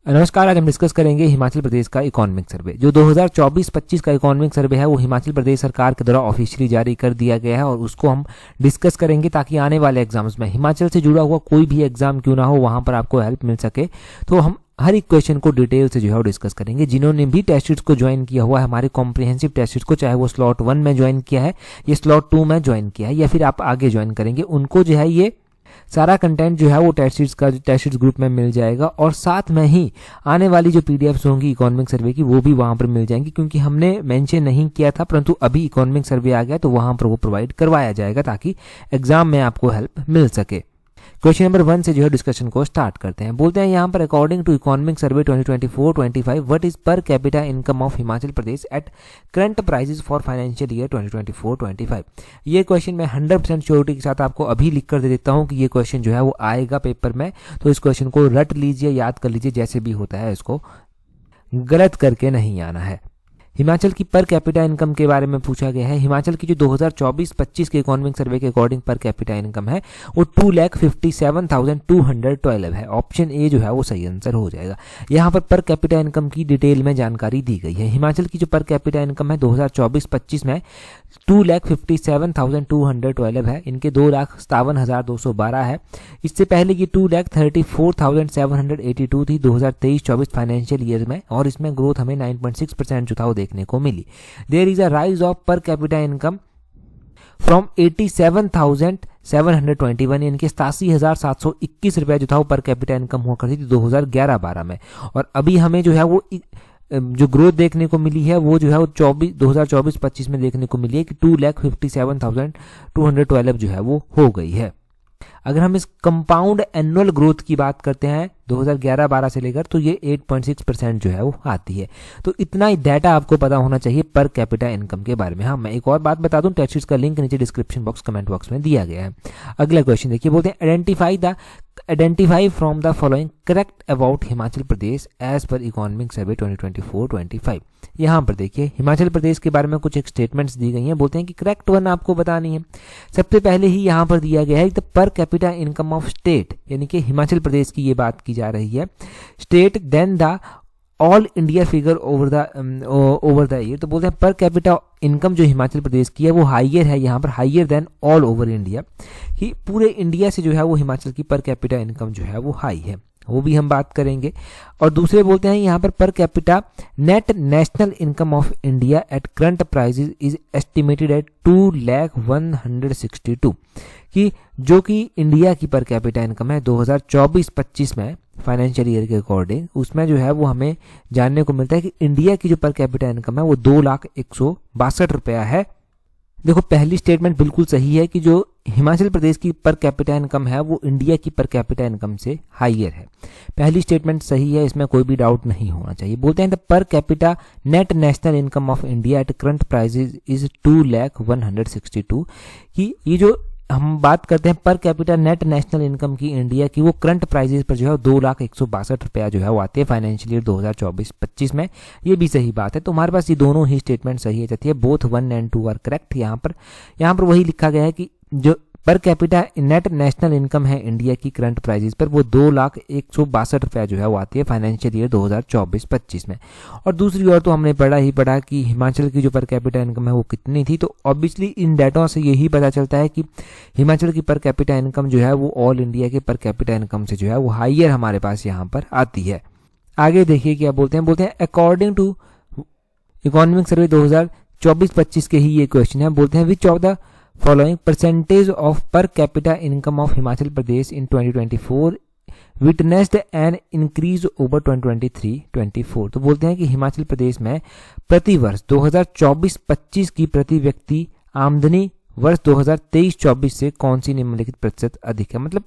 नमस्कार। आज हम डिस्कस करेंगे हिमाचल प्रदेश का इकोनॉमिक सर्वे। जो 2024-25 का इकोनॉमिक सर्वे है वो हिमाचल प्रदेश सरकार के द्वारा ऑफिशियली जारी कर दिया गया है और उसको हम डिस्कस करेंगे ताकि आने वाले एग्जाम्स में हिमाचल से जुड़ा हुआ कोई भी एग्जाम क्यों ना हो वहां पर आपको हेल्प मिल सके। तो हम हर एक क्वेश्चन को डिटेल से जो है डिस्कस करेंगे। जिन्होंने भी टेस्ट सीरीज को ज्वाइन किया हुआ है हमारे कॉम्प्रिहेंसिव टेस्ट सीरीज को, चाहे वो स्लॉट 1 में ज्वाइन किया है या स्लॉट 2 में ज्वाइन किया है या फिर आप आगे ज्वाइन करेंगे, उनको जो है ये सारा कंटेंट जो है वो टेस्ट सीरीज ग्रुप में मिल जाएगा और साथ में ही आने वाली जो पीडीएफ्स होंगी इकोनॉमिक सर्वे की वो भी वहां पर मिल जाएंगी, क्योंकि हमने मेंशन नहीं किया था परंतु अभी इकोनॉमिक सर्वे आ गया तो वहां पर वो प्रोवाइड करवाया जाएगा ताकि एग्जाम में आपको हेल्प मिल सके। क्वेश्चन नंबर 1 से जो है डिस्कशन को स्टार्ट करते हैं। बोलते हैं यहाँ पर according to economic survey 2024-25 what is per capita income of Himachal Pradesh at current prices for financial year 2024-25। ये क्वेश्चन मैं 100% श्योरिटी के साथ आपको अभी लिख कर दे देता हूँ कि ये क्वेश्चन जो है वो आएगा पेपर में, तो इस क्वेश्चन को रट लीजिए, याद कर लीजिए, जैसे भी होता है इसको गलत करके नहीं आना है। हिमाचल की पर कैपिटा इनकम के बारे में पूछा गया है। हिमाचल की जो 2024-25 के इकोनॉमिक सर्वे के अकॉर्डिंग पर कैपिटा इनकम है वो 2,57,212 है। ऑप्शन ए जो है वो सही आंसर हो जाएगा। यहाँ पर कैपिटा इनकम की डिटेल में जानकारी दी गई है। हिमाचल की जो पर कैपिटा इनकम है 2024-25 में 2,57,212 है। इनके 2,57,212 है। इससे पहले की 2,34,782 थी 2023-24 फाइनेंशियल ईयर में और इसमें ग्रोथ हमें 9.6% जो था वो देखने को मिली। There is a rise of per capita income from 87,721 इनके 87,721 रुपया जो था वो पर कैपिटा इनकम हुआ करती थी 2011-12 में, और अभी हमें जो है वो जो ग्रोथ देखने को मिली है वो जो है वो 2024-25 में देखने को मिली है कि 2,57,212 जो है वो हो गई है। अगर हम इस कंपाउंड एनुअल ग्रोथ की बात करते हैं 2011-12 से लेकर तो ये 8.6% जो है वो आती है। तो इतना ही डाटा आपको पता होना चाहिए पर कैपिटा इनकम के बारे में। हाँ, मैं एक और बात बता दूं, टेस्ट सीरीज का लिंक नीचे डिस्क्रिप्शन बॉक्स कमेंट बॉक्स में दिया गया है। अगला क्वेश्चन देखिए, बोलते हैं identify from the following correct about Himachal Pradesh as per economic survey 2024-25। यहाँ पर देखिए हिमाचल प्रदेश के बारे में कुछ एक स्टेटमेंट्स दी गई हैं। बोलते हैं कि करेक्ट वन आपको बतानी है। सबसे पहले ही यहाँ पर दिया गया है द पर कैपिटा इनकम ऑफ स्टेट, यानी कि हिमाचल प्रदेश की ये बात की जा रही है। State then the all India figure over the year. तो बोलते हैं पर कैपिटा इनकम जो हिमाचल प्रदेश की है वो हाइयर है, यहाँ पर higher than all over India, कि पूरे इंडिया से जो है वो हिमाचल की पर कैपिटा इनकम जो है वो हाई है, वो भी हम बात करेंगे। और दूसरे बोलते हैं यहाँ पर capita net national income of India at current prices is estimated at 2,01,62, कि जो कि इंडिया की पर कैपिटा इनकम है 2024-25 में फाइनेंशियल ईयर के अकॉर्डिंग, उसमें जो है वो हमें जानने को मिलता है कि इंडिया की जो पर कैपिटा इनकम है वो 2,01,62 रुपया है। देखो, पहली स्टेटमेंट बिल्कुल सही है कि जो हिमाचल प्रदेश की पर कैपिटा इनकम है वो इंडिया की पर कैपिटा इनकम से हाईयर है। पहली स्टेटमेंट सही है, इसमें कोई भी डाउट नहीं होना चाहिए। बोलते हैं द पर capita net national income of India at current prices is 2,01,62, कि ये जो हम बात करते हैं पर कैपिटा नेट नेशनल इनकम की इंडिया की, वो करंट प्राइसेस पर जो है 2,01,62 रुपया जो है वो आती है फाइनेंशियल ईयर 2024-25 में। ये भी सही बात है। तो हमारे पास ये दोनों ही स्टेटमेंट सही है जाती है। Both 1 and 2 are correct. यहाँ पर वही लिखा गया है कि जो per capita net national income है इंडिया की करंट प्राइसेस पर वो 2,01,62 रुपया जो है वो आती है फाइनेंशियल ईयर 2024-25 में। और दूसरी ओर तो हमने पढ़ा कि हिमाचल की जो पर कैपिटा इनकम है वो कितनी थी। तो ऑब्वियसली इन डाटा से यही पता चलता है कि हिमाचल की पर कैपिटा इनकम जो है वो ऑल इंडिया के पर कैपिटा इनकम से जो है वो हाइयर हमारे पास यहाँ पर आती है। आगे देखिए क्या बोलते हैं अकॉर्डिंग टू इकोनॉमिक सर्वे 2024-25 के ही ये क्वेश्चन है। बोलते हैं विच of the following percentage of per capita income of Himachal Pradesh in 2024 witnessed an increase over 2023-24। तो बोलते हैं कि हिमाचल प्रदेश में प्रति वर्ष 2024-25 की प्रति व्यक्ति आमदनी वर्ष 2023-24 से कौन सी निम्नलिखित प्रतिशत अधिक है। मतलब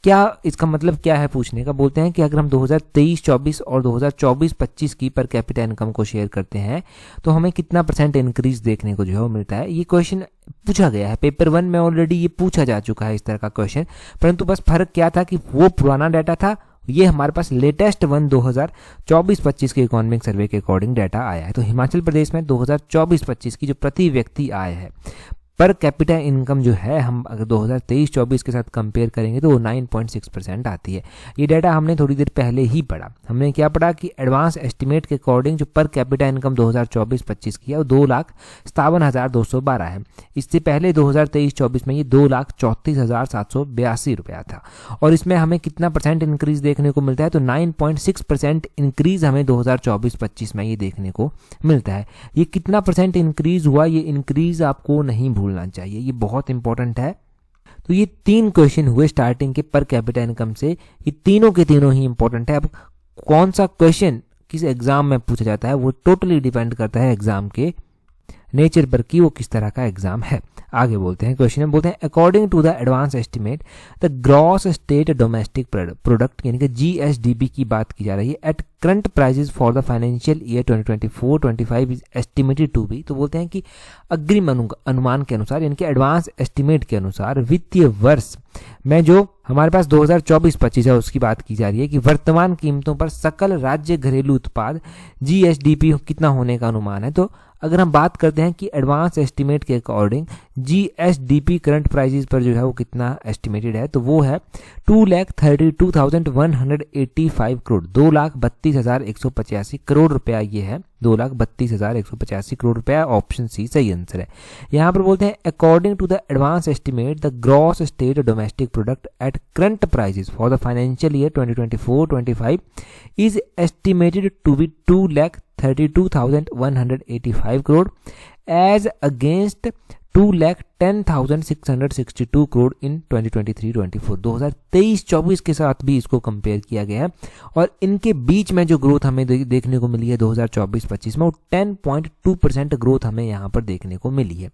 क्या इसका मतलब क्या है पूछने का। बोलते हैं कि अगर हम 2023-24 और 2024-25 की पर कैपिटा इनकम को शेयर करते हैं तो हमें कितना % इंक्रीज देखने को जो है वो मिलता है। ये क्वेश्चन पूछा गया है पेपर 1 में, ऑलरेडी ये पूछा जा चुका है इस तरह का क्वेश्चन, परंतु बस फर्क क्या था कि वो पुराना डाटा था, ये हमारे पास लेटेस्ट 2024-25 के इकोनॉमिक सर्वे के अकॉर्डिंग डाटा आया है। तो हिमाचल प्रदेश में 2024-25 की जो प्रति व्यक्ति आय है पर कैपिटा इनकम जो है हम अगर 2023-24 के साथ कंपेयर करेंगे तो वो 9.6% आती है। ये डाटा हमने थोड़ी देर पहले ही पढ़ा। हमने क्या पढ़ा कि एडवांस एस्टिमेट के अकॉर्डिंग जो पर कैपिटा इनकम 2024-25 की है वो 2,57,212 है। इससे पहले 2023-24 में ये 2,34,782 रुपया था। और इसमें हमें कितना परसेंट इंक्रीज देखने को मिलता है, तो 9.6% इंक्रीज हमें 2024-25 में ये देखने को मिलता है। ये कितना परसेंट इंक्रीज हुआ, ये इंक्रीज आपको नहीं भूलना चाहिए, ये बहुत इंपॉर्टेंट है। तो ये 3 क्वेश्चन हुए स्टार्टिंग के पर कैपिटा इनकम से, ये तीनों के तीनों ही इंपॉर्टेंट है। अब कौन सा क्वेश्चन किस एग्जाम में पूछा जाता है वो टोटली डिपेंड करता है एग्जाम के नेचर पर कि वो किस तरह का एग्जाम है। आगे बोलते हैं क्वेश्चन में, बोलते हैं according to the advance estimate the gross state domestic product यानी कि जीएसडीपी की बात की जा रही है at current prices for the financial year 2024-25 is estimated to be. तो बोलते हैं कि अग्रिम अनुमान के अनुसार यानी कि एडवांस एस्टिमेट के अनुसार वित्तीय वर्ष में जो हमारे पास 2024-25 है उसकी बात की जा रही है कि वर्तमान कीमतों पर सकल राज्य घरेलू उत्पाद जीएसडीपी कितना होने का अनुमान है। तो अगर हम बात करते हैं कि एडवांस एस्टिमेट के अकॉर्डिंग जीएसडीपी करंट प्राइजेस पर जो है वो कितना एस्टिमेटेड है, तो वो है 2,32,185 करोड़, 2,32,185 करोड़ रुपया ये है, 2,32,185 करोड़ रुपया। ऑप्शन सी सही आंसर है। यहाँ पर बोलते हैं according to the advance estimate the gross state domestic product at current prices for the financial year 2024-25 is estimated to be 2,32,185 crore as against 2,10,662 crore in 2023-24। 2023-24 के साथ भी इसको कंपेयर किया गया है और इनके बीच में जो ग्रोथ हमें देखने को मिली है 2024-25 में वो 10.2% ग्रोथ हमें यहाँ पर देखने को मिली है।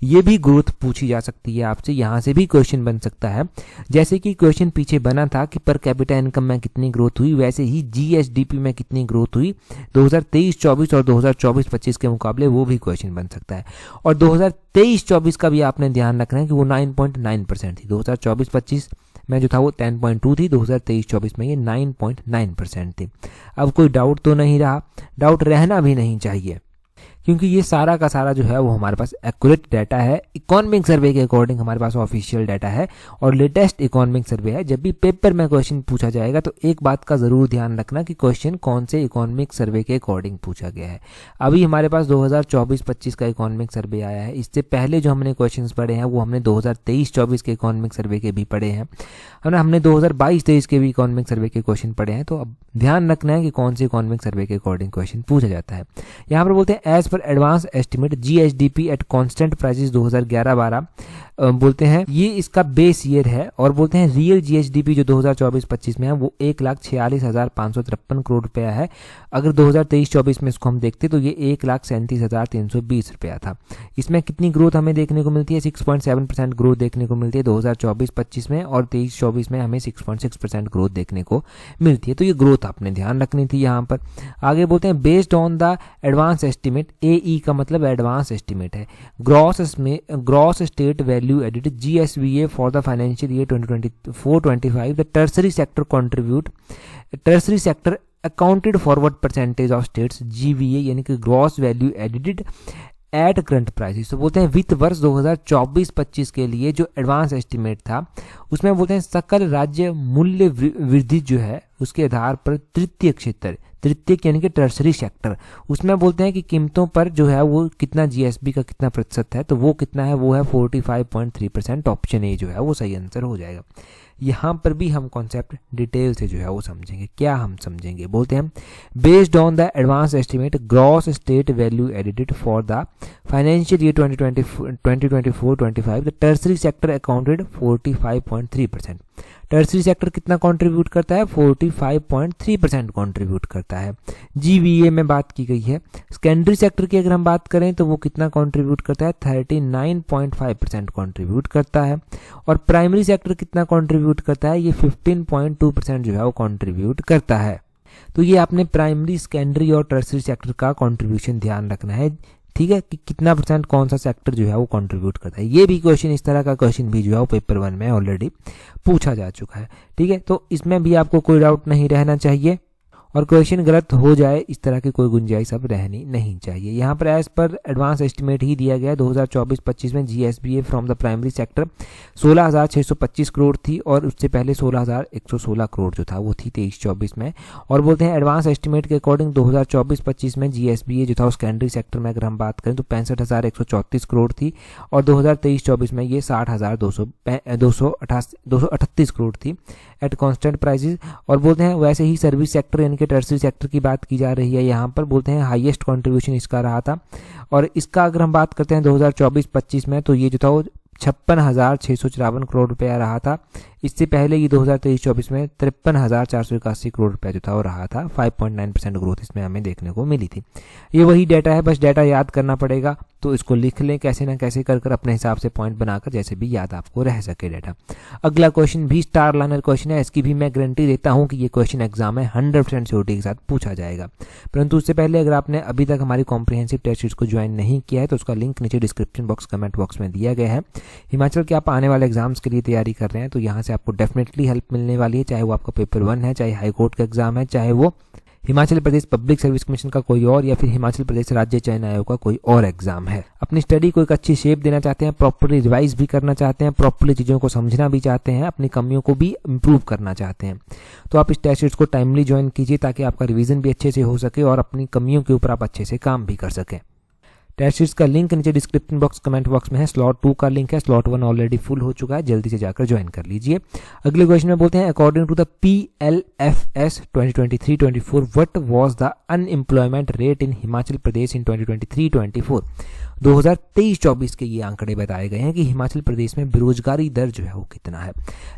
ये भी ग्रोथ पूछी जा सकती है आपसे, यहाँ से भी क्वेश्चन बन सकता है। जैसे कि क्वेश्चन पीछे बना था कि पर कैपिटा इनकम में कितनी ग्रोथ हुई, वैसे ही जीएसडीपी में कितनी ग्रोथ हुई 2023-24 और 2024-25 के मुकाबले, वो भी क्वेश्चन बन सकता है। और 2023-24 का भी आपने ध्यान रखना है कि वो 9.9% थी। 2024-25 में जो था वो 10.2 थी, 2023-24 में ये 9.9% थी। अब कोई डाउट तो नहीं रहा, डाउट रहना भी नहीं चाहिए क्योंकि ये सारा का सारा जो है वो हमारे पास एक्यूरेट डाटा है। इकोनॉमिक सर्वे के अकॉर्डिंग हमारे पास ऑफिशियल डाटा है और लेटेस्ट इकोनॉमिक सर्वे है। जब भी पेपर में क्वेश्चन पूछा जाएगा तो एक बात का जरूर ध्यान रखना कि क्वेश्चन कौन से इकोनॉमिक सर्वे के अकॉर्डिंग पूछा गया है। अभी हमारे पास 2024-25 का इकोनॉमिक सर्वे आया है। इससे पहले जो हमने क्वेश्चन पढ़े हैं वो हमने 2023-24 के इकोनॉमिक सर्वे के भी पढ़े हैं, है ना। हमने 2022-23 के भी इकोनॉमिक सर्वे के क्वेश्चन पढ़े हैं। तो अब ध्यान रखना है कि कौन से इकोनॉमिक सर्वे के अकॉर्डिंग क्वेश्चन पूछा जाता है। यहाँ पर बोलते हैं as per advance estimate GSDP at constant prices 2011-12 बोलते हैं ये इसका बेस ईयर है। और बोलते हैं रियल जीएसडीपी जो 2024-25 में है वो 1,46,553 करोड़ रुपया है। अगर 2023-24 में इसको हम देखते तो ये 1,37,320 रुपया था। इसमें कितनी ग्रोथ हमें देखने को मिलती है, 6.7% ग्रोथ देखने को मिलती है 2024-25 में, और 23-24 में हमें 6.6% ग्रोथ देखने को मिलती है। तो ये ग्रोथ आपने ध्यान रखनी थी यहाँ पर। आगे बोलते हैं based on the advance estimate, AE का मतलब एडवांस एस्टिमेट है, gross state value added GSVA for the financial year 2024-25 the tertiary sector accounted forward percentage of state's GVA यानी कि gross value added at current prices. तो बोलते हैं वित्त वर्ष 2024-25 के लिए जो एडवांस एस्टिमेट था उसमें बोलते हैं सकल राज्य मूल्य वृद्धि जो है उसके आधार पर तृतीयक यानी कि टर्सरी सेक्टर, उसमें बोलते हैं कि कीमतों पर जो है वो कितना जीएसबी का कितना प्रतिशत है, तो वो कितना है, वो है 45.3%। ऑप्शन ए जो है वो सही आंसर हो जाएगा। यहाँ पर भी हम कॉन्सेप्ट डिटेल से जो है वो समझेंगे। क्या हम समझेंगे, बोलते हैं based on the advance estimate gross state value edited for the financial year 2024-25 the tertiary sector accounted 45.3%। Tertiary sector कितना कंट्रीब्यूट करता है, 45.3% कंट्रीब्यूट करता है। जीवीए में बात की गई है। सेकेंडरी सेक्टर की अगर हम बात करें तो वो कितना कंट्रीब्यूट करता है, 39.5% कंट्रीब्यूट करता है। और प्राइमरी सेक्टर कितना कंट्रीब्यूट करता है, ये 15.2% जो है वो कंट्रीब्यूट करता है। तो ये आपने प्राइमरी, सेकेंडरी और टर्सरी सेक्टर का कंट्रीब्यूशन ध्यान रखना है, ठीक है, कि कितना परसेंट कौन सा सेक्टर जो है वो कंट्रीब्यूट करता है। ये भी क्वेश्चन, इस तरह का क्वेश्चन भी जो है वो पेपर 1 में ऑलरेडी पूछा जा चुका है, ठीक है। तो इसमें भी आपको कोई डाउट नहीं रहना चाहिए। और क्वेश्चन गलत हो जाए इस तरह की कोई गुंजाइश अब रहनी नहीं चाहिए। यहाँ पर एज पर एडवांस एस्टिमेट ही दिया गया है 2024-25 में GSVA from the primary sector 16,625 crore थी और उससे पहले 16,116 करोड़ जो था वो थी 23-24 में। और बोलते हैं एडवांस एस्टिमेट के अकॉर्डिंग 2024-25 में जीएसबीए जो था वो सेकेंडरी सेक्टर में अगर हम बात करें तो 65,134 करोड़ थी और 2023-24 में ये 60,238 करोड़ थी एट कांस्टेंट प्राइसेस। और बोलते हैं वैसे ही सर्विस सेक्टर यानी कि टर्सरी सेक्टर की बात की जा रही है यहाँ पर, बोलते हैं हाईएस्ट कंट्रीब्यूशन इसका रहा था। और इसका अगर हम बात करते हैं 2024-25 में तो ये जो था वो 56,654 करोड़ रुपया रहा था। इससे पहले ये 2023-24 में 53,481 करोड़ रुपया जो था वो रहा था। 5.9% ग्रोथ इसमें हमें देखने को मिली थी। ये वही डाटा है, बस डाटा याद करना पड़ेगा तो इसको लिख लें कैसे ना कैसे कर अपने हिसाब से पॉइंट बनाकर, जैसे भी याद आपको रह सके डाटा। अगला क्वेश्चन भी स्टार लाइनर क्वेश्चन है, इसकी भी मैं गारंटी देता हूं कि ये क्वेश्चन एग्जाम में 100% श्योरिटी के साथ पूछा जाएगा। परंतु उससे पहले अगर आपने अभी तक हमारी कॉम्प्रिहेंसिव टेस्ट सीरीज को ज्वाइन नहीं किया है तो उसका लिंक नीचे डिस्क्रिप्शन बॉक्स कमेंट बॉक्स में दिया गया है। हिमाचल के आप आने वाले एग्जाम्स के लिए तैयारी कर रहे हैं तो यहाँ से आपको डेफिनेटली हेल्प मिलने वाली है, चाहे वो आपका पेपर 1 है, चाहे हाईकोर्ट का एग्जाम है, चाहे वो Himachal Pradesh public service commission का कोई और या फिर हिमाचल प्रदेश राज्य चयन आयोग का कोई और एग्जाम है। अपनी स्टडी को एक अच्छी शेप देना चाहते हैं, प्रॉपर्ली रिवाइज भी करना चाहते हैं, प्रॉपर्ली चीज़ों को समझना भी चाहते हैं, अपनी कमियों को भी इम्प्रूव करना चाहते हैं तो आप इस टेस्ट सीरीज को टाइमली ज्वाइन कीजिए ताकि आपका रिवीजन भी अच्छे से हो सके और अपनी कमियों के ऊपर आप अच्छे से काम भी कर सकें। टेस्ट सीरीज का लिंक नीचे डिस्क्रिप्शन बॉक्स कमेंट बॉक्स में है। स्लॉट 2 का लिंक है, स्लॉट 1 ऑलरेडी फुल हो चुका है, जल्दी से जाकर ज्वाइन कर लीजिए। अगले क्वेश्चन में बोलते हैं according to the PLFS 2023-24 what was the unemployment rate in Himachal Pradesh in 2023-24। 2023-24 के ये आंकड़े बताए गए हैं कि हिमाचल प्रदेश में बेरोजगारी दर जो है वो कितना है।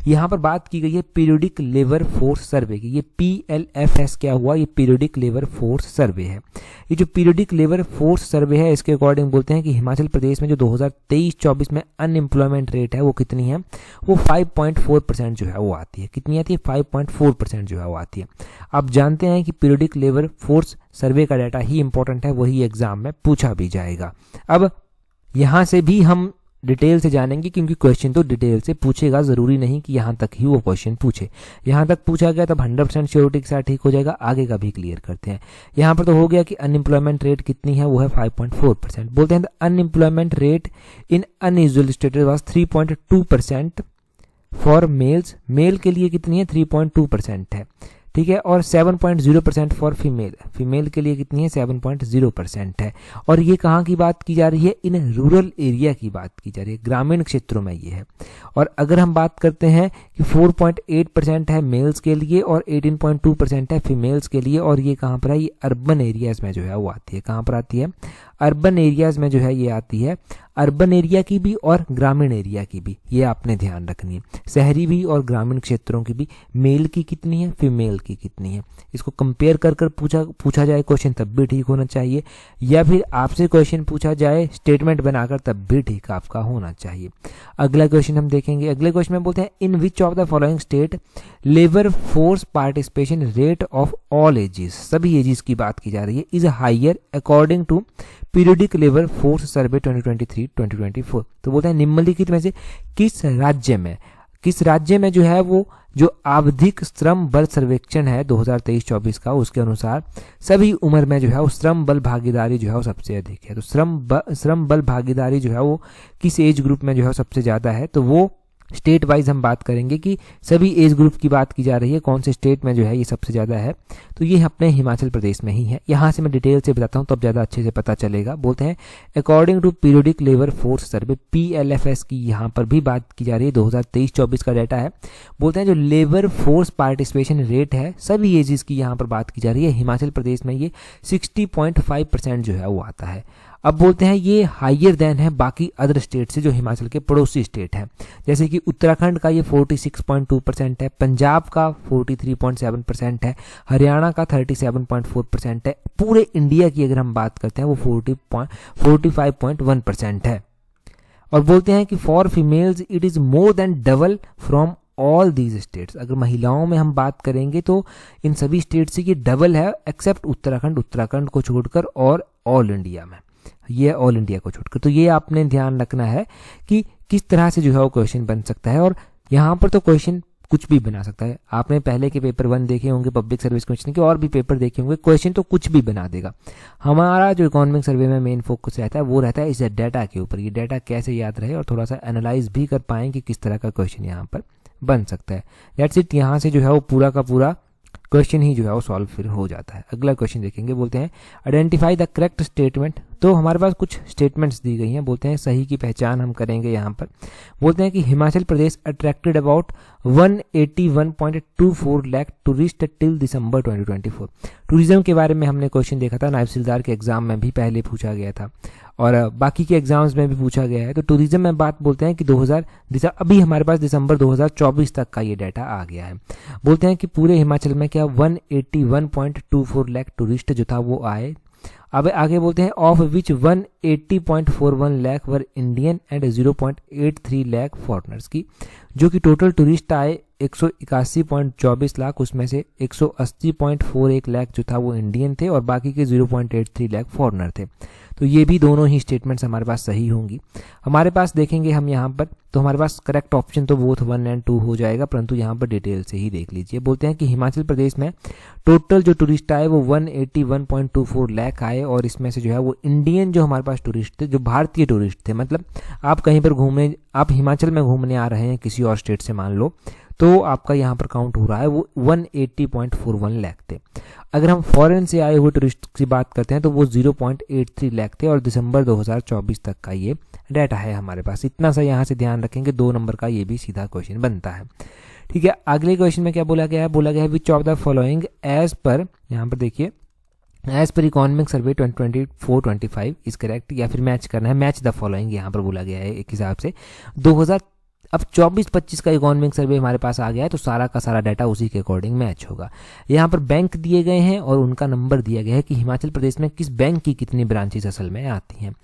यहाँ पर बात की गई है पीरियोडिक लेबर फोर्स सर्वे की। ये PLFS क्या हुआ, ये पीरियोडिक लेबर फोर्स सर्वे है। ये जो पीरियोडिक लेबर फोर्स सर्वे है इसके अकॉर्डिंग बोलते हैं कि हिमाचल प्रदेश में जो 2023-24 में अनएम्प्लॉयमेंट रेट है वो कितनी है, वो 5.4% जो है वो आती है। कितनी आती है, 5.4% जो है वो आती है। आप जानते हैं कि पीरियोडिक लेबर फोर्स सर्वे का डाटा ही इंपॉर्टेंट है, वही एग्जाम में पूछा भी जाएगा। अब यहां से भी हम डिटेल से जानेंगे क्योंकि क्वेश्चन तो डिटेल से पूछेगा, जरूरी नहीं कि यहां तक ही वो क्वेश्चन पूछे। यहां तक पूछा गया तब 100% श्योरिटी के साथ ठीक हो जाएगा। आगे का भी क्लियर करते हैं। यहां पर तो हो गया कि अनएम्प्लॉयमेंट रेट कितनी है, वो है 5.4%। बोलते हैं unemployment rate in unusual status was 3.2% for males. Male के लिए कितनी है, 3.2% है, ठीक है। और 7.0% फॉर फीमेल, फीमेल के लिए कितनी है, 7.0% है। और ये कहाँ की बात की जा रही है, इन रूरल एरिया की बात की जा रही है, ग्रामीण क्षेत्रों में ये है। और अगर हम बात करते हैं कि 4.8% है मेल्स के लिए और 18.2% है फीमेल्स के लिए, और ये कहाँ पर है, ये अर्बन एरियाज में जो है वो आती है। कहाँ पर आती है, अर्बन एरियाज में जो है ये आती है। अर्बन एरिया की भी और ग्रामीण एरिया की भी ये आपने ध्यान रखनी है। शहरी भी और ग्रामीण क्षेत्रों की भी मेल की कितनी है, फीमेल की कितनी है, इसको कंपेयर कर कर पूछा जाए क्वेश्चन तब भी ठीक होना चाहिए, या फिर आपसे क्वेश्चन पूछा जाए स्टेटमेंट बनाकर तब भी ठीक आपका होना चाहिए। अगला क्वेश्चन हम देखेंगे। अगले क्वेश्चन में बोलते हैं in which of the following state labour force participation rate of all ages, सभी एजेस की बात की जा रही है, is higher according to periodic labour force survey 2023-2024। तो बोलते हैं निम्नलिखित में से किस राज्य में जो है वो जो आवधिक श्रम बल सर्वेक्षण है 2023-24 का, उसके अनुसार सभी उम्र में जो है वो श्रम बल भागीदारी जो है वो सबसे अधिक है। तो श्रम बल भागीदारी जो है वो किस एज ग्रुप में जो है सबसे ज्यादा है, तो वो स्टेट वाइज हम बात करेंगे कि सभी एज ग्रुप की बात की जा रही है, कौन से स्टेट में जो है ये सबसे ज़्यादा है, तो ये अपने हिमाचल प्रदेश में ही है। यहाँ से मैं डिटेल से बताता हूँ तब ज़्यादा अच्छे से पता चलेगा। बोलते हैं according to periodic labour force survey PLFS की यहाँ पर भी बात की जा रही है, 2023-24 का डाटा है। बोलते हैं जो लेबर फोर्स पार्टिसिपेशन रेट है सभी एजेस की यहाँ पर बात की जा रही है, हिमाचल प्रदेश में ये 60.5% जो है वो आता है। अब बोलते हैं ये हाइयर देन है बाकी अदर स्टेट से जो हिमाचल के पड़ोसी स्टेट हैं, जैसे कि उत्तराखंड का ये 46.2% है, पंजाब का 43.7% है, हरियाणा का 37.4% है। पूरे इंडिया की अगर हम बात करते हैं वो 45.1% है। और बोलते हैं कि for females it is more than double from all these states. अगर महिलाओं में हम बात करेंगे तो इन सभी स्टेट से ये डबल है एक्सेप्ट उत्तराखंड को छोड़कर, और ऑल इंडिया में ये ऑल इंडिया को छोड़कर। तो ये आपने ध्यान रखना है कि किस तरह से जो है वो क्वेश्चन बन सकता है। और यहाँ पर तो क्वेश्चन कुछ भी बना सकता है। आपने पहले के पेपर 1 देखे होंगे पब्लिक सर्विस कमीशन के, और भी पेपर देखे होंगे, क्वेश्चन तो कुछ भी बना देगा। हमारा जो इकोनॉमिक सर्वे में मेन फोकस रहता है वो रहता है इस डाटा के ऊपर, ये डाटा कैसे याद रहे और थोड़ा सा एनालाइज भी कर पाएँ कि किस तरह का क्वेश्चन यहाँ पर बन सकता है। That's it. यहाँ से जो है वो पूरा का पूरा क्वेश्चन ही जो है वो सॉल्व फिर हो जाता है। अगला क्वेश्चन देखेंगे, बोलते हैं आइडेंटिफाई द करेक्ट स्टेटमेंट। तो हमारे पास कुछ स्टेटमेंट्स दी गई हैं, बोलते हैं सही की पहचान हम करेंगे यहाँ पर। बोलते हैं कि Himachal Pradesh attracted about 181.24 lakh tourist till December 2024। Tourism के बारे में हमने क्वेश्चन देखा था, नायब सिलदार के एग्जाम में भी पहले पूछा गया था और बाकी के एग्जाम्स में भी पूछा गया है। तो टूरिज्म में बात बोलते हैं कि अभी हमारे पास दिसंबर 2024 तक का ये डाटा आ गया है। बोलते हैं कि पूरे हिमाचल में क्या 181.24 लाख टूरिस्ट जो था वो आए। अब आगे बोलते हैं of which 180.41 lakh were Indian and 0.83 lakh foreigners की, जो कि टोटल टूरिस्ट आए 181.24 लाख, उसमें से 180.41 लाख जो था वो इंडियन थे और बाकी के 0.83 लाख फॉरेनर थे। तो ये भी दोनों ही स्टेटमेंट्स हमारे पास सही होंगी। हमारे पास देखेंगे हम यहाँ पर, तो हमारे पास करेक्ट ऑप्शन तो बोथ 1 और 2 हो जाएगा, परंतु यहाँ पर डिटेल से ही देख लीजिए। बोलते हैं कि हिमाचल प्रदेश में टोटल जो टूरिस्ट आए वो 181.24 लाख आए और इसमें से जो है वो इंडियन जो हमारे पास टूरिस्ट थे, जो भारतीय टूरिस्ट थे, मतलब आप कहीं पर घूमने, आप हिमाचल में घूमने आ रहे हैं किसी और स्टेट से मान लो, तो आपका यहाँ पर काउंट हो रहा है वो 180.41 लाख थे। अगर हम फॉरेन से आए हुए टूरिस्ट की बात करते हैं तो वो 0.83 लाख थे और दिसंबर 2024 तक का ये डाटा है हमारे पास। इतना सा यहाँ से ध्यान रखेंगे, 2 नंबर का ये भी सीधा क्वेश्चन बनता है। ठीक है, अगले क्वेश्चन में क्या बोला गया है, बोला गया है which of the following as per, यहाँ पर देखिए, as per economic survey 2024-25 is correct, या फिर मैच करना है, मैच द फॉलोइंग यहाँ पर बोला गया है एक हिसाब से। 2000 अब 24-25 का इकोनॉमिक सर्वे हमारे पास आ गया है तो सारा का सारा डाटा उसी के अकॉर्डिंग मैच होगा। यहाँ पर बैंक दिए गए हैं और उनका नंबर दिया गया है कि हिमाचल प्रदेश में किस बैंक की कितनी ब्रांचेस असल में आती हैं।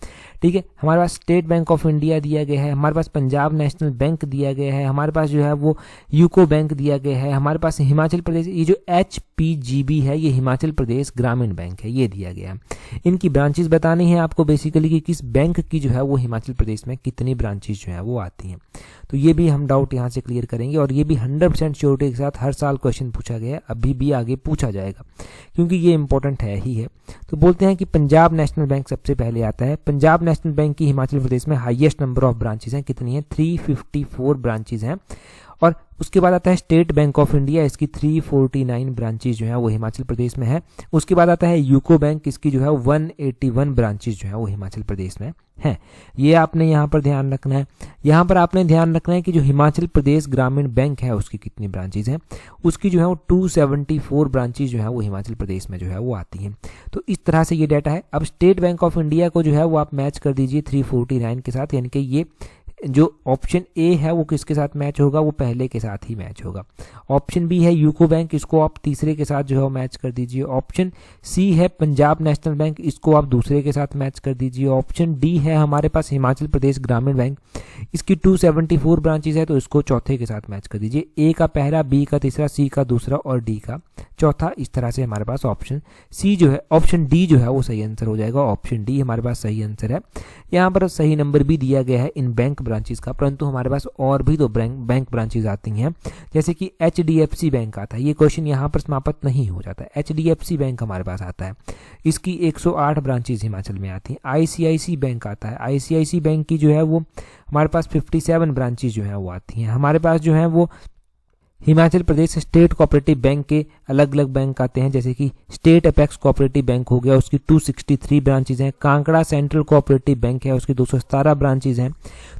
ठीक है, हमारे पास स्टेट बैंक ऑफ इंडिया दिया गया है, हमारे पास पंजाब नेशनल बैंक दिया गया है, हमारे पास जो है वो यूको बैंक दिया गया है, हमारे पास हिमाचल प्रदेश, ये जो HPGB है ये हिमाचल प्रदेश ग्रामीण बैंक है, ये दिया गया है। इनकी ब्रांचेस बतानी है आपको बेसिकली कि किस बैंक की जो है वो हिमाचल प्रदेश में कितनी ब्रांचेस जो है वो आती हैं। तो ये भी हम डाउट यहाँ से क्लियर करेंगे और ये भी 100% श्योरिटी के साथ हर साल क्वेश्चन पूछा गया है, अभी भी आगे पूछा जाएगा क्योंकि ये इंपॉर्टेंट है ही है। तो बोलते हैं कि पंजाब नेशनल बैंक सबसे पहले आता है। पंजाब नेशनल बैंक की हिमाचल प्रदेश में हाईएस्ट नंबर ऑफ ब्रांचेस हैं, कितनी है, 354 ब्रांचेस हैं। और उसके बाद आता है स्टेट बैंक ऑफ इंडिया, इसकी 349 ब्रांचेस जो है वो हिमाचल प्रदेश में है। उसके बाद आता है यूको बैंक, इसकी जो है 181 ब्रांचेस जो है वो हिमाचल प्रदेश में है। ये आपने यहाँ पर ध्यान रखना है। यहाँ पर आपने ध्यान रखना है कि जो हिमाचल प्रदेश ग्रामीण बैंक है उसकी कितनी ब्रांचेस हैं, उसकी जो है वो 274 ब्रांचेस जो है वो हिमाचल प्रदेश में जो है वो आती हैं। तो इस तरह से ये डाटा है। अब स्टेट बैंक ऑफ इंडिया को जो है वो आप मैच कर दीजिए 349 के साथ, यानी कि ये जो ऑप्शन ए है वो किसके साथ मैच होगा, वो पहले के साथ ही मैच होगा। ऑप्शन बी है यूको बैंक, इसको आप तीसरे के साथ जो है मैच कर दीजिए। ऑप्शन सी है पंजाब नेशनल बैंक, इसको आप दूसरे के साथ मैच कर दीजिए। ऑप्शन डी है हमारे पास हिमाचल प्रदेश ग्रामीण बैंक, इसकी 274 ब्रांचेस है तो इसको चौथे के साथ मैच कर दीजिए। ए का पहला, बी का तीसरा, सी का दूसरा और डी का चौथा। इस तरह से हमारे पास ऑप्शन सी जो है, ऑप्शन डी जो है वो सही आंसर हो जाएगा। ऑप्शन डी हमारे पास सही आंसर है। यहाँ पर सही नंबर भी दिया गया है इन बैंक ब्रांचेस का, परंतु हमारे पास और भी तो बैंक ब्रांचेस आती हैं, जैसे कि HDFC बैंक आता है। ये क्वेश्चन यहाँ पर समाप्त नहीं हो जाता है। HDFC बैंक हमारे पास आता है, इसकी 108 ब्रांचेस हिमाचल में आती हैं। ICICI बैंक आता है, ICICI बैंक की जो है वो हमारे पास 57 ब्रांचेस जो है वो आती हैं। हमारे पास जो है वो Himachal Pradesh state cooperative bank के अलग अलग बैंक आते हैं, जैसे कि स्टेट अपेक्स कोऑपरेटिव बैंक हो गया, उसकी 263 ब्रांचेज हैं। कांगड़ा सेंट्रल कोऑपरेटिव बैंक है, उसकी 217 ब्रांचेज हैं।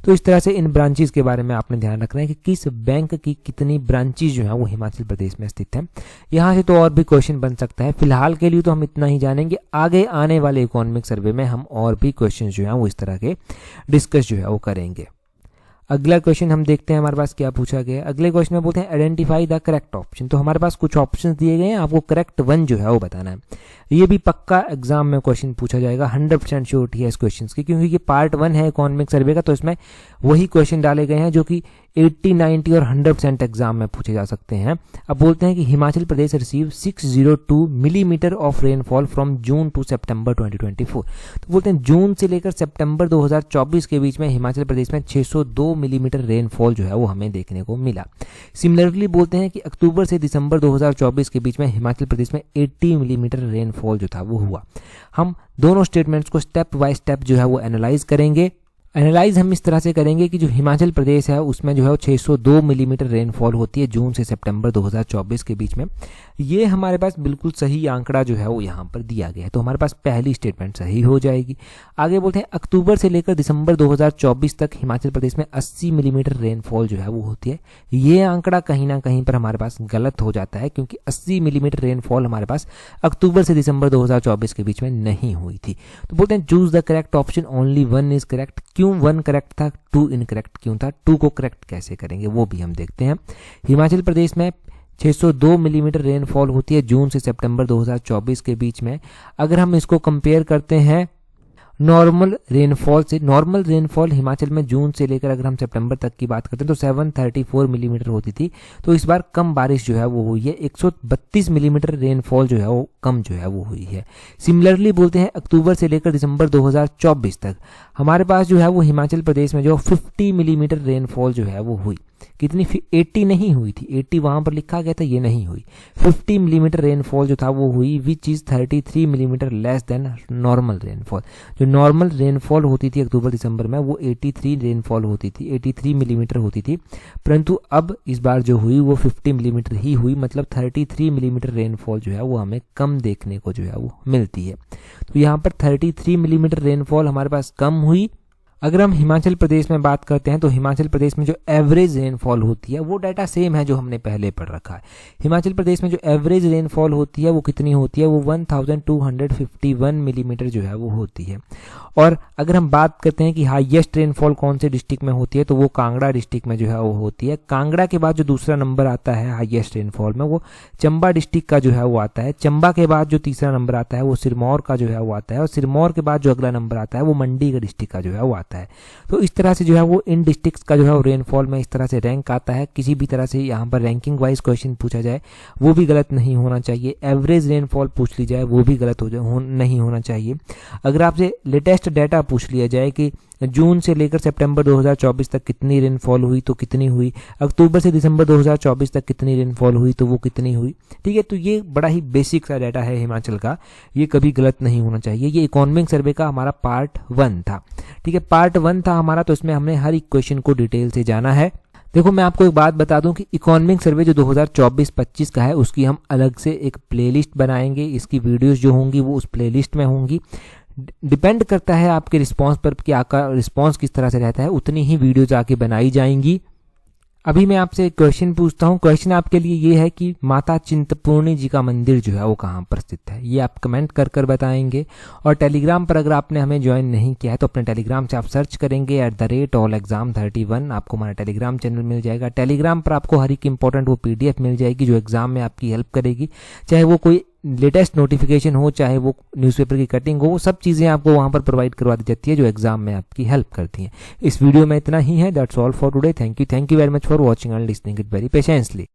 तो इस तरह से इन ब्रांचेज के बारे में आपने ध्यान रखना है कि किस बैंक की कितनी ब्रांचेज जो है वो हिमाचल प्रदेश में स्थित है। यहाँ से तो और भी क्वेश्चन बन सकता है, फिलहाल के लिए तो हम इतना ही जानेंगे। आगे आने वाले इकोनॉमिक सर्वे में हम और भी क्वेश्चन जो है वो इस तरह के डिस्कस जो है वो करेंगे। अगला क्वेश्चन हम देखते हैं हमारे पास क्या पूछा गया है। अगले क्वेश्चन में बोलते हैं आइडेंटिफाई द करेक्ट ऑप्शन। तो हमारे पास कुछ ऑप्शन दिए गए हैं, आपको करेक्ट वन जो है वो बताना है। ये भी पक्का एग्जाम में क्वेश्चन पूछा जाएगा, 100% श्योरिटी है इस क्वेश्चन की, क्योंकि ये पार्ट 1 है इकोनॉमिक सर्वे का, तो इसमें वही क्वेश्चन डाले गए हैं जो कि 80, 90 और 100% एग्जाम में पूछे जा सकते हैं। अब बोलते हैं कि Himachal Pradesh receive 602 millimetre of rainfall from June to September 2024। तो बोलते हैं जून से लेकर सितंबर 2024 के बीच में हिमाचल प्रदेश में 602 मिलीमीटर रेनफॉल जो है वो हमें देखने को मिला। सिमिलरली बोलते हैं कि अक्टूबर से दिसंबर 2024 के बीच में हिमाचल प्रदेश में 80 मिलीमीटर रेनफॉल जो था वो हुआ। हम दोनों स्टेटमेंट्स को स्टेप बाय स्टेप जो है वो एनालाइज करेंगे। एनालाइज हम इस तरह से करेंगे कि जो हिमाचल प्रदेश है उसमें जो है वो 602 मिलीमीटर रेनफॉल होती है जून से सितंबर 2024 के बीच में। ये हमारे पास बिल्कुल सही आंकड़ा जो है वो यहाँ पर दिया गया है, तो हमारे पास पहली स्टेटमेंट सही हो जाएगी। आगे बोलते हैं अक्टूबर से लेकर दिसंबर 2024 तक हिमाचल प्रदेश में 80 मिलीमीटर रेनफॉल जो है वो होती है। ये आंकड़ा कहीं ना कहीं पर हमारे पास गलत हो जाता है, क्योंकि 80 मिलीमीटर रेनफॉल हमारे पास अक्टूबर से दिसंबर 2024 के बीच में नहीं हुई थी। तो बोलते हैं choose the correct option, only 1 is correct. क्यों 1 करेक्ट था, 2 इनकरेक्ट क्यों था, 2 को करेक्ट कैसे करेंगे वो भी हम देखते हैं। हिमाचल प्रदेश में 602 मिलीमीटर रेनफॉल होती है जून से सितंबर 2024 के बीच में। अगर हम इसको कंपेयर करते हैं नॉर्मल रेनफॉल से, नॉर्मल रेनफॉल हिमाचल में जून से लेकर अगर हम सितंबर तक की बात करते हैं तो 734 मिलीमीटर होती थी। तो इस बार कम बारिश जो है वो हुई है, 132 मिलीमीटर रेनफॉल जो है वो कम जो है वो हुई है। सिमिलरली बोलते हैं अक्टूबर से लेकर दिसंबर 2024 तक हमारे पास जो है वो हिमाचल प्रदेश में जो 50 मिलीमीटर रेनफॉल जो है वो हुई। कितनी, 80 नहीं हुई थी, 80 वहां पर लिखा गया था, ये नहीं हुई। 50 मिलीमीटर रेनफॉल जो था वो हुई, which is 33 millimetre less than normal rainfall. जो नॉर्मल रेनफॉल होती थी अक्टूबर दिसंबर में वो 83 रेनफॉल होती थी, 83 मिलीमीटर होती थी, परंतु अब इस बार जो हुई वो 50 मिलीमीटर ही हुई, मतलब 33 मिलीमीटर रेनफॉल जो है वो हमें कम देखने को जो है वो मिलती है। तो यहाँ पर 33 मिलीमीटर रेनफॉल हमारे पास कम हुई। अगर हम हिमाचल प्रदेश में बात करते हैं तो हिमाचल प्रदेश में जो एवरेज रेनफॉल होती है वो डाटा सेम है जो हमने पहले पढ़ रखा है। हिमाचल प्रदेश में जो एवरेज रेनफॉल होती है वो कितनी होती है, वो 1251 मिलीमीटर जो है वो होती है। और अगर हम बात करते हैं कि हाईएस्ट रेनफॉल कौन से डिस्ट्रिक्ट में होती है तो वो कांगड़ा डिस्ट्रिक्ट में जो है वो होती है। कांगड़ा के बाद जो दूसरा नंबर आता है हाईएस्ट रेनफॉल में वो चंबा डिस्ट्रिक्ट का जो है वो आता है। चंबा के बाद जो तीसरा नंबर आता है वो सिरमौर का जो है वो आता है, और सिरमौर के बाद जो अगला नंबर आता है वो मंडी का डिस्ट्रिक्ट का जो है वो आता है। तो इस तरह से जो है वो इन डिस्ट्रिक्ट्स का जो है रेनफॉल में इस तरह से रैंक आता है। किसी भी तरह से यहाँ पर रैंकिंग वाइज क्वेश्चन पूछा जाए वो भी गलत नहीं होना चाहिए, एवरेज रेनफॉल पूछ ली जाए वो भी गलत नहीं होना चाहिए। अगर आपसे लेटेस्ट डाटा पूछ लिया जाए कि जून से लेकर सितंबर 2024 तक कितनी रेनफॉल हुई तो कितनी हुई, अक्टूबर से दिसंबर 2024 तक कितनी रेनफॉल हुई तो वो कितनी हुई, ठीक है, तो ये बड़ा ही बेसिक सा डाटा है हिमाचल का, ये कभी गलत नहीं होना चाहिए। ये इकोनॉमिक सर्वे का हमारा पार्ट 1 था, ठीक है, पार्ट 1 था हमारा, तो इसमें हमने हर एक क्वेश्चन को डिटेल से जाना है। देखो मैं आपको एक बात बता दूं कि इकोनॉमिक सर्वे जो 2024-25 का है उसकी हम अलग से एक प्लेलिस्ट बनाएंगे, इसकी वीडियोस जो होंगी वो उस प्लेलिस्ट में होंगी। डिपेंड करता है आपके रिस्पांस पर कि आपका रिस्पांस किस तरह से रहता है, उतनी ही वीडियोज आके बनाई जाएंगी। अभी मैं आपसे एक क्वेश्चन पूछता हूँ, क्वेश्चन आपके लिए ये है कि माता चिंतपूर्णी जी का मंदिर जो है वो कहाँ पर स्थित है, ये आप कमेंट कर कर बताएंगे। और टेलीग्राम पर अगर आपने हमें ज्वाइन नहीं किया है तो अपने टेलीग्राम से आप सर्च करेंगे @allexam31, आपको हमारा टेलीग्राम चैनल मिल जाएगा। टेलीग्राम पर आपको हर एक इंपॉर्टेंट वो PDF मिल जाएगी जो एग्जाम में आपकी हेल्प करेगी, चाहे वो कोई लेटेस्ट नोटिफिकेशन हो चाहे वो न्यूज़पेपर की कटिंग हो, वो सब चीज़ें आपको वहां पर प्रोवाइड करवा दी जाती है जो एग्जाम में आपकी हेल्प करती हैं। इस वीडियो में इतना ही है, that's all for today. Thank you very much for watching and listening it very patiently.